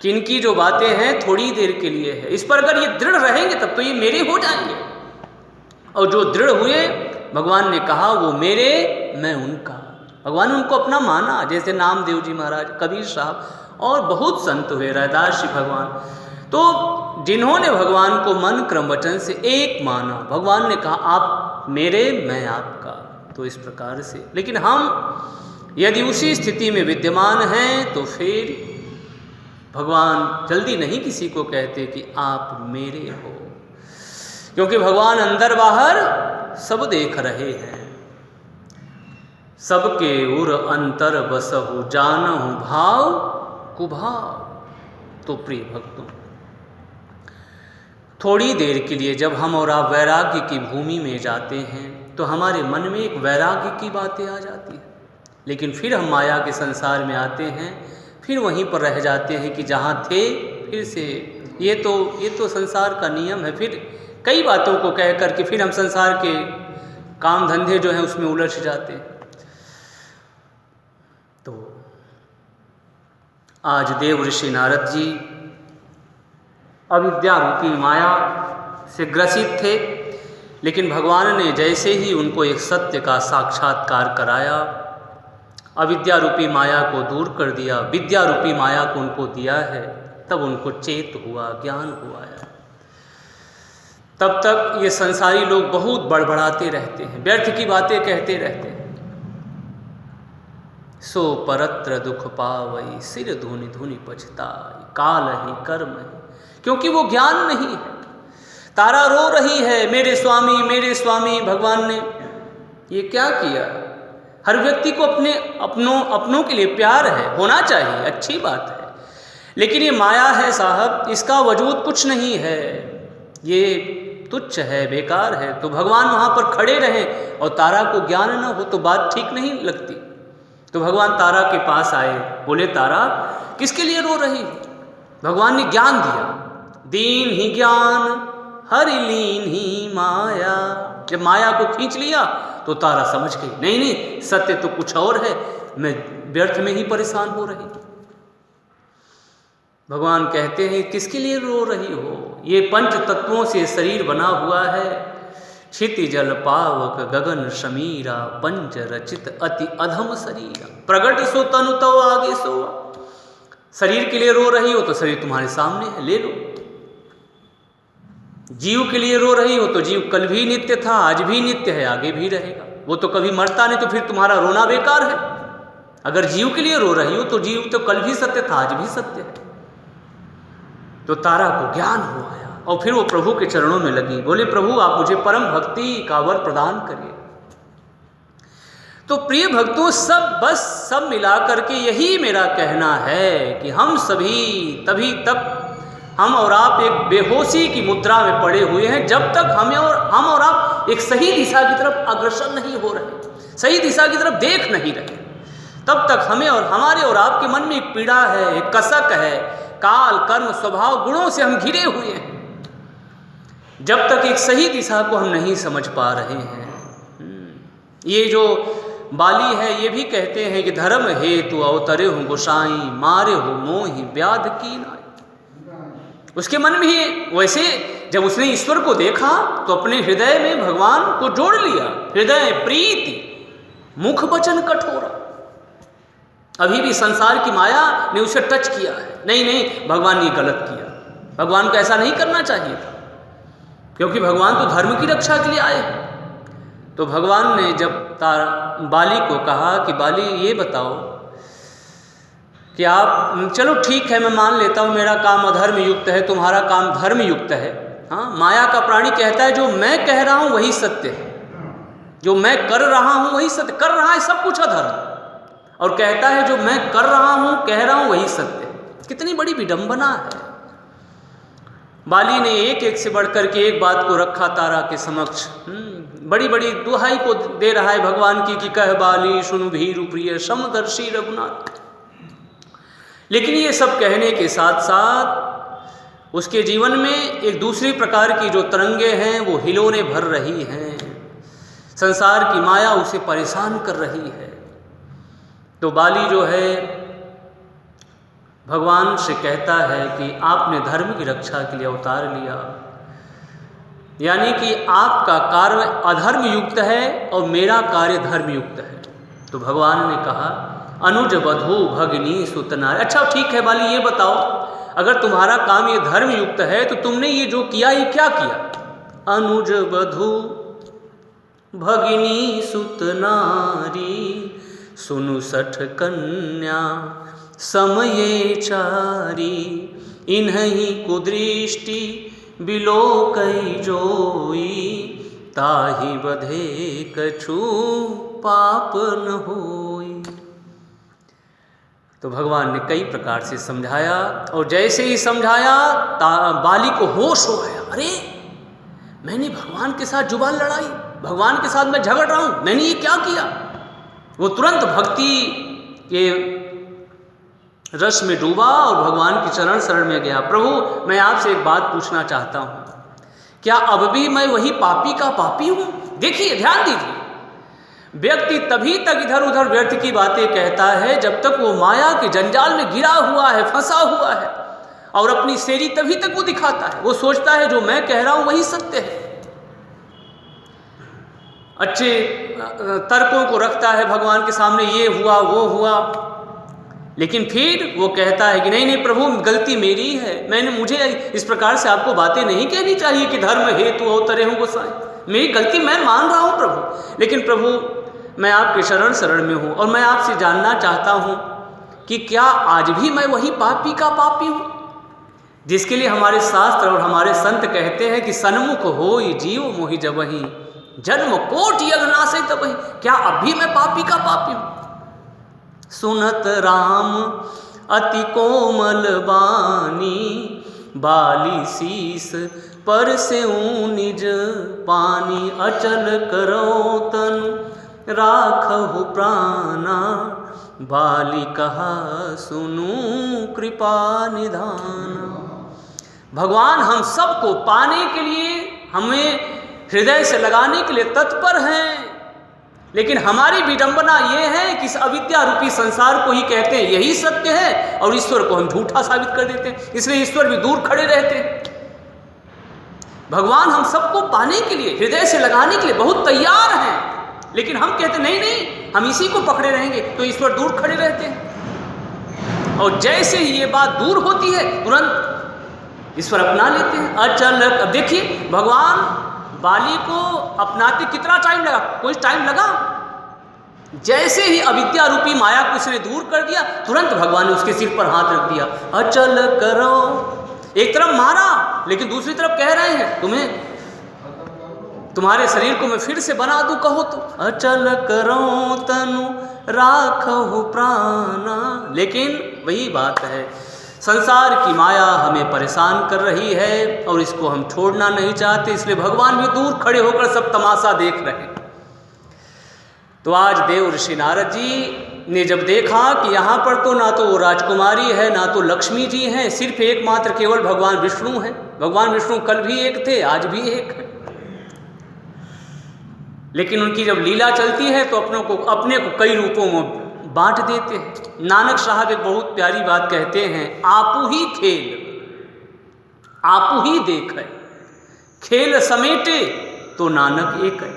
कि इनकी जो बातें हैं थोड़ी देर के लिए है। इस पर अगर ये दृढ़ रहेंगे तब तो ये मेरे हो जाएंगे, और जो दृढ़ हुए, भगवान ने कहा वो मेरे, मैं उनका। भगवान ने उनको अपना माना, जैसे नामदेव जी महाराज, कबीर साहब और बहुत संत हुए, रैदास जी भगवान। तो जिन्होंने भगवान को मन क्रम वचन से एक माना, भगवान ने कहा आप मेरे, मैं आपका। तो इस प्रकार से, लेकिन हम यदि उसी स्थिति में विद्यमान हैं तो फिर भगवान जल्दी नहीं किसी को कहते कि आप मेरे हो, क्योंकि भगवान अंदर बाहर सब देख रहे हैं। सबके उर अंतर बसहु, जानहु भाव कुभाव। तो प्रिय भक्तों, थोड़ी देर के लिए जब हम और आप वैराग्य की भूमि में जाते हैं तो हमारे मन में एक वैराग्य की बातें आ जाती हैं, लेकिन फिर हम माया के संसार में आते हैं, फिर वहीं पर रह जाते हैं कि जहाँ थे फिर से ये तो संसार का नियम है। फिर कई बातों को कह करके फिर हम संसार के काम धंधे जो हैं उसमें उलझ जाते हैं। तो आज देव ऋषि नारद जी अविद्या रूपी माया से ग्रसित थे, लेकिन भगवान ने जैसे ही उनको एक सत्य का साक्षात्कार कराया, अविद्या रूपी माया को दूर कर दिया, विद्या रूपी माया को उनको दिया है, तब उनको चेत हुआ, ज्ञान हुआ है। तब तक ये संसारी लोग बहुत बड़बड़ाते रहते हैं, व्यर्थ की बातें कहते रहते हैं। सो परत्र दुख पावई, सिर धुनि धुनि पछताई, काल ही कर्म है, क्योंकि वो ज्ञान नहीं है। तारा रो रही है, मेरे स्वामी मेरे स्वामी। भगवान ने ये क्या किया? हर व्यक्ति को अपनों के लिए प्यार है, होना चाहिए, अच्छी बात है, लेकिन ये माया है साहब, इसका वजूद कुछ नहीं है, ये तुच्छ है, बेकार है। तो भगवान वहाँ पर खड़े रहें और तारा को ज्ञान न हो तो बात ठीक नहीं लगती। तो भगवान तारा के पास आए, बोले तारा किसके लिए रो रही हो? भगवान ने ज्ञान दिया, दीन ही ज्ञान हरि लीन्ही माया। जब माया को खींच लिया तो तारा समझ गई, नहीं नहीं, सत्य तो कुछ और है, मैं व्यर्थ में ही परेशान हो रही। भगवान कहते हैं, किसके लिए रो रही हो? ये पंच तत्वों से शरीर बना हुआ है। क्षिति जल पावक गगन समीरा, पंच रचित अति अधम शरीर। प्रगट सो तनु तो आगे सो। शरीर के लिए रो रही हो तो शरीर तुम्हारे सामने है, ले लो। जीव के लिए रो रही हो तो जीव कल भी नित्य था, आज भी नित्य है, आगे भी रहेगा। वो तो कभी मरता नहीं, तो फिर तुम्हारा रोना बेकार है। अगर जीव के लिए रो रही हो तो जीव तो कल भी सत्य था, आज भी सत्य है। तो तारा को ज्ञान हो आया और फिर वो प्रभु के चरणों में लगी, बोले प्रभु आप मुझे परम भक्ति का वर प्रदान करिए। तो प्रिय भक्तों, सब मिला करके यही मेरा कहना है कि हम सभी तभी तक हम और आप एक बेहोशी की मुद्रा में पड़े हुए हैं, जब तक हम और आप एक सही दिशा की तरफ अग्रसर नहीं हो रहे, सही दिशा की तरफ देख नहीं रहे, तब तक हमें और हमारे और आपके मन में एक पीड़ा है, एक कसक है। काल कर्म स्वभाव गुणों से हम घिरे हुए हैं, जब तक एक सही दिशा को हम नहीं समझ पा रहे हैं। ये जो बाली है ये भी कहते हैं कि धर्म हेतु अवतरे हूँ गोसाई, मारे हो मोहि व्याध की नाई। उसके मन में ही वैसे जब उसने ईश्वर को देखा तो अपने हृदय में भगवान को जोड़ लिया। हृदय प्रीति मुख वचन कठोरा। अभी भी संसार की माया ने उसे टच किया है। नहीं, भगवान ने गलत किया, भगवान को ऐसा नहीं करना चाहिए था, क्योंकि भगवान तो धर्म की रक्षा के लिए आए हैं। तो भगवान ने जब बाली को कहा कि बाली ये बताओ कि आप, चलो ठीक है मैं मान लेता हूँ मेरा काम अधर्म युक्त है, तुम्हारा काम धर्म युक्त है। हाँ, माया का प्राणी कहता है जो मैं कह रहा हूँ वही सत्य है, जो मैं कर रहा हूँ वही सत्य, कर रहा है सब कुछ अधर्म, और कहता है जो मैं कर रहा हूँ कह रहा हूँ वही सत्य है। कितनी बड़ी विडंबना है। बाली ने एक से बढ़कर के एक बात को रखा तारा के समक्ष। बड़ी बड़ी दुहाई को दे रहा है भगवान की कि कह बाली सुन भीरु प्रिय समदर्शी रघुनाथ। लेकिन ये सब कहने के साथ साथ उसके जीवन में एक दूसरी प्रकार की जो तरंगे हैं वो हिलोरे भर रही हैं। संसार की माया उसे परेशान कर रही है। तो बाली जो है भगवान से कहता है कि आपने धर्म की रक्षा के लिए अवतार लिया, यानी कि आपका कार्य अधर्म युक्त है और मेरा कार्य धर्म युक्त है। तो भगवान ने कहा अनुज बधू भगिनी सुतनार। अच्छा ठीक है बाली, ये बताओ अगर तुम्हारा काम ये धर्म युक्त है तो तुमने ये जो किया ये क्या किया? अनुज बधू भगिनी सुतनारी, सुनु सठ कन्या समये चारी, इन्हीं कुदृष्टि बिलोकई जोई, ताहि बधे कछु पाप न होई। तो भगवान ने कई प्रकार से समझाया और जैसे ही समझाया बाली को होश हो गया। अरे मैंने भगवान के साथ जुबान लड़ाई, भगवान के साथ मैं झगड़ रहा हूँ, मैंने ये क्या किया? वो तुरंत भक्ति के रस में डूबा और भगवान के चरण शरण में गया। प्रभु मैं आपसे एक बात पूछना चाहता हूँ, क्या अब भी मैं वही पापी का पापी हूँ? देखिए ध्यान दीजिए, व्यक्ति तभी तक इधर उधर व्यर्थ की बातें कहता है जब तक वो माया के जंजाल में गिरा हुआ है, फंसा हुआ है, और अपनी शेरी तभी तक वो दिखाता है। वो सोचता है जो मैं कह रहा हूँ वही सत्य है, अच्छे तर्कों को रखता है भगवान के सामने, ये हुआ वो हुआ, लेकिन फिर वो कहता है कि नहीं नहीं प्रभु गलती मेरी है, मुझे इस प्रकार से आपको बातें नहीं कहनी चाहिए कि धर्म हेतु अवतरे हूँ गोसाई, मेरी गलती मैं मान रहा हूँ प्रभु। लेकिन प्रभु मैं आपके शरण में हूँ और मैं आपसे जानना चाहता हूँ कि क्या आज भी मैं वही पापी का पापी हूँ जिसके लिए हमारे शास्त्र और हमारे संत कहते हैं कि सन्मुख होई जीव मोहि जबहि, जन्म कोट यज्ञ नासै तबहि। क्या अब भी मैं पापी का पापी हूँ? सुनत राम अति कोमल बानी, बाली शीस पर से निज पानी, अचल करो तन राखहु प्राणा, बाली कहा सुनु कृपा निधान। भगवान हम सबको पाने के लिए, हमें हृदय से लगाने के लिए तत्पर हैं। लेकिन हमारी विडंबना ये है कि इस अविद्या रूपी संसार को ही कहते हैं यही सत्य है, और ईश्वर को हम झूठा साबित कर देते हैं। इसलिए ईश्वर भी दूर खड़े रहते हैं। भगवान हम सबको पाने के लिए, हृदय से लगाने के लिए बहुत तैयार हैं, लेकिन हम कहते नहीं नहीं, हम इसी को पकड़े रहेंगे, तो ईश्वर दूर खड़े रहते हैं। और जैसे ही ये बात दूर होती है तुरंत ईश्वर अपना लेते हैं। अचल, अब देखिए भगवान बाली को अपनाते कितना टाइम लगा? कोई टाइम लगा? जैसे ही अविद्या रूपी माया को उसने दूर कर दिया, तुरंत भगवान ने उसके सिर पर हाथ रख दिया। अचल करो, एक तरफ मारा लेकिन दूसरी तरफ कह रहे हैं तुम्हारे शरीर को मैं फिर से बना दूं, कहो तो। अचल करो तनु राखहु प्राणा। लेकिन वही बात है, संसार की माया हमें परेशान कर रही है और इसको हम छोड़ना नहीं चाहते, इसलिए भगवान भी दूर खड़े होकर सब तमाशा देख रहे हैं। तो आज देव ऋषि नारद जी ने जब देखा कि यहाँ पर तो ना तो वो राजकुमारी है, ना तो लक्ष्मी जी हैं, सिर्फ एकमात्र केवल भगवान विष्णु हैं। भगवान विष्णु कल भी एक थे, आज भी एक है, लेकिन उनकी जब लीला चलती है तो अपने को कई रूपों में बांट देते हैं। नानक साहब एक बहुत प्यारी बात कहते हैं, आपू ही खेल आपू ही देख है, खेल समेटे तो नानक एक है।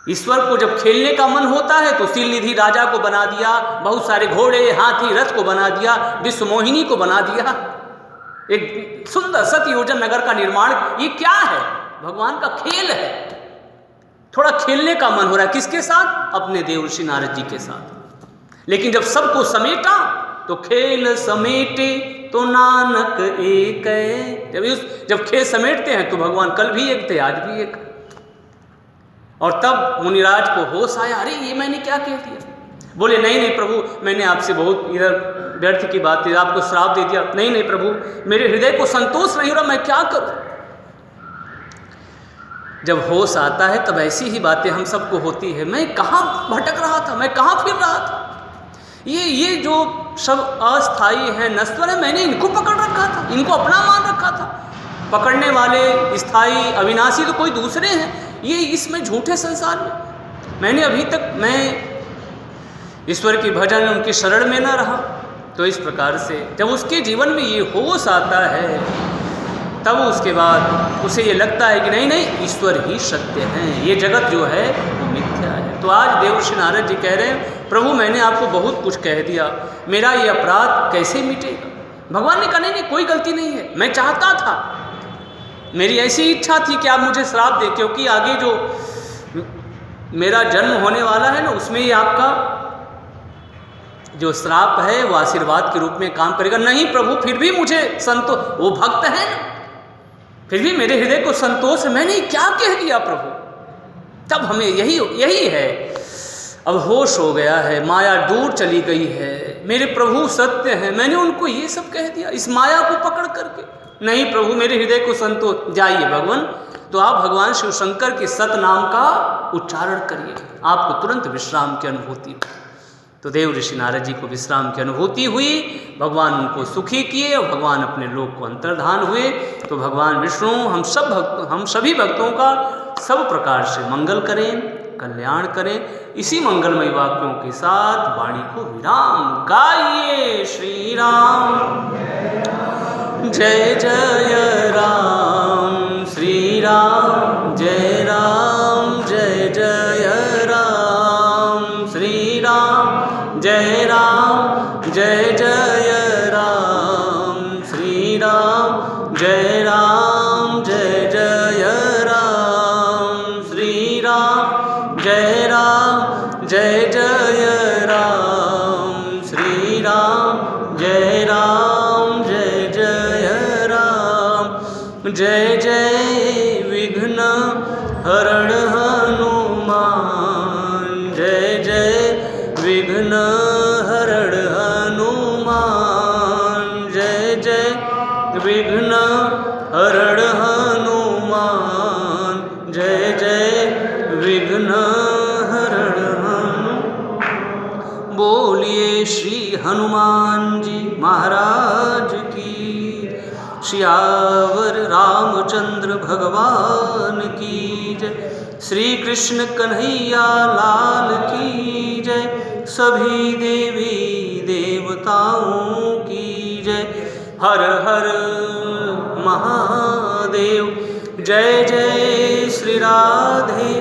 ईश्वर को जब खेलने का मन होता है तो सील निधि राजा को बना दिया, बहुत सारे घोड़े हाथी रथ को बना दिया, विश्व मोहिनी को बना दिया, एक सुंदर सत योजन नगर का निर्माण। ये क्या है? भगवान का खेल है। थोड़ा खेलने का मन हो रहा है, किसके साथ? अपने देव ऋषि नारद जी के साथ। लेकिन जब सबको समेटा तो खेल समेटे तो नानक एक है। जब खेल समेटते हैं तो भगवान कल भी एक थे, आज भी एक। और तब मुनिराज को होश आया, अरे ये मैंने क्या कह दिया? बोले नहीं नहीं प्रभु, मैंने आपसे बहुत इधर व्यर्थ की बात, आपको श्राप दे दिया। नहीं नहीं प्रभु, मेरे हृदय को संतोष नहीं हो रहा, मैं क्या करूं? जब होश आता है तब ऐसी ही बातें हम सबको होती है। मैं कहाँ भटक रहा था, मैं कहाँ फिर रहा था? ये जो सब अस्थाई है, नश्वर है, मैंने इनको पकड़ रखा था, इनको अपना मान रखा था। पकड़ने वाले स्थाई अविनाशी तो कोई दूसरे हैं, ये इसमें झूठे संसार में मैंने अभी तक मैं ईश्वर की भजन उनकी शरण में न रहा। तो इस प्रकार से जब उसके जीवन में ये होश आता है तब उसके बाद उसे ये लगता है कि नहीं नहीं, ईश्वर ही सत्य हैं, ये जगत जो है वो मिथ्या है। तो आज देवर्षि नारद जी कह रहे हैं, प्रभु मैंने आपको बहुत कुछ कह दिया, मेरा ये अपराध कैसे मिटेगा? भगवान ने कहा नहीं नहीं, कोई गलती नहीं है, मैं चाहता था, मेरी ऐसी इच्छा थी कि आप मुझे श्राप दें, क्योंकि आगे जो मेरा जन्म होने वाला है ना, उसमें ही आपका जो श्राप है वो आशीर्वाद के रूप में काम करेगा। नहीं प्रभु, फिर भी मुझे संतोष, वो भक्त है ना, फिर भी मेरे हृदय को संतोष है, मैंने क्या कह दिया प्रभु? तब हमें यही है, अब होश हो गया है, माया दूर चली गई है, मेरे प्रभु सत्य हैं, मैंने उनको ये सब कह दिया इस माया को पकड़ करके। नहीं प्रभु, मेरे हृदय को संतोष। जाइए भगवान, तो आप भगवान शिव शंकर के सत नाम का उच्चारण करिए, आपको तुरंत विश्राम की अनुभूति हो। तो देव ऋषि नारद जी को विश्राम की अनुभूति हुई, भगवान उनको सुखी किए और भगवान अपने लोक को अंतर्धान हुए। तो भगवान विष्णु हम सभी भक्तों का सब प्रकार से मंगल करें, कल्याण करें। इसी मंगलमय वाक्यों के साथ वाणी को विराम। गाइए श्री राम जय जय राम, श्री राम जय राम, जय जय राम, श्री राम जय राम, जय जय राम, श्री राम जय राम, जय जय राम, श्री राम जय राम, जय जय राम, श्री राम जय राम, जय जय राम। जय जय विघ्न हरण हनुमान, जय जय विघ्न हरण हनुमान, जय जय विघ्न हरण हनुमान, जय जय विघ्न हरण हनुमान। बोलिए श्री हनुमान जी महाराज की, सियावर रामचंद्र भगवान की जय। श्री कृष्ण कन्हैया लाल की जय। सभी देवी देवताओं की जय। हर हर महादेव। जय जय श्री राधे,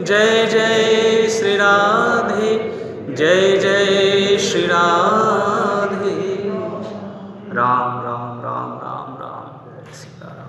जय जय श्री राधे, जय जय